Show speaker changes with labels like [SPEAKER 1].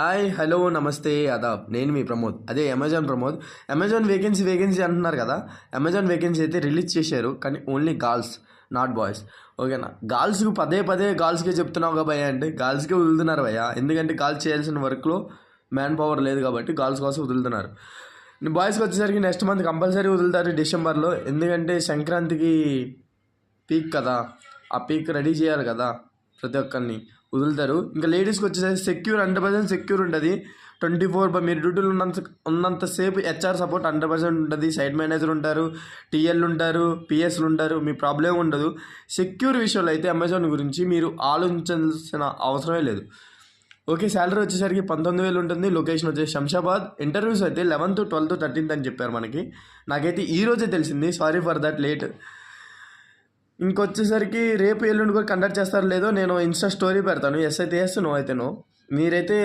[SPEAKER 1] Hi hello నమస్తే ఆదాబ్. నేను మీ ప్రమోద్, అదే అమెజాన్ ప్రమోద్. అమెజాన్ వేకెన్సీ అంటున్నారు కదా. అమెజాన్ వేకెన్సీ అయితే రిలీజ్ చేశారు, కానీ ఓన్లీ గర్ల్స్, నాట్ బాయ్స్. ఓకేనా? గర్ల్స్కి పదే గర్ల్స్కే చెప్తున్నావు కదా భయ్యా అంటే గర్ల్స్కే వదులుతున్నారు భయ్యా. ఎందుకంటే గర్ల్స్ చేయాల్సిన వర్క్లో మ్యాన్ పవర్ లేదు కాబట్టి గర్ల్స్ కోసం వదులుతున్నారు. బాయ్స్కి వచ్చేసరికి నెక్స్ట్ మంత్ కంపల్సరీ వదులుతారు డిసెంబర్లో. ఎందుకంటే సంక్రాంతికి పీక్ కదా, ఆ పీక్ రెడీ చేయాలి కదా, ప్రతి ఒక్కరిని వదులుతారు. ఇంకా లేడీస్కి వచ్చేసరికి సెక్యూర్ 100% సెక్యూర్ ఉంటుంది. 24 మీరు డ్యూటీలో ఉన్నంతసేపు హెచ్ఆర్ సపోర్ట్ 100% ఉంటుంది. సైడ్ మేనేజర్ ఉంటారు, టీఎల్ ఉంటారు, పిఎస్లు ఉంటారు. మీ ప్రాబ్లం ఉండదు. సెక్యూర్ విషయంలో అయితే అమెజాన్ గురించి మీరు ఆలోచించాల్సిన అవసరమే లేదు. ఓకే, శాలరీ వచ్చేసరికి 19,000 ఉంటుంది. లొకేషన్ వచ్చేసి శంషాబాద్. ఇంటర్వ్యూస్ అయితే 11th, 12th, 13th అని చెప్పారు మనకి. నాకైతే ఈరోజే తెలిసింది. Sorry for that late. ఇంకొచ్చేసరికి రేపు ఎల్లుండి కూడా కండక్ట్ చేస్తారో లేదో నేను ఇన్స్టా స్టోరీ పెడతాను. ఎస్ అయితే ఎస్, నో అయితే నో. మీరైతే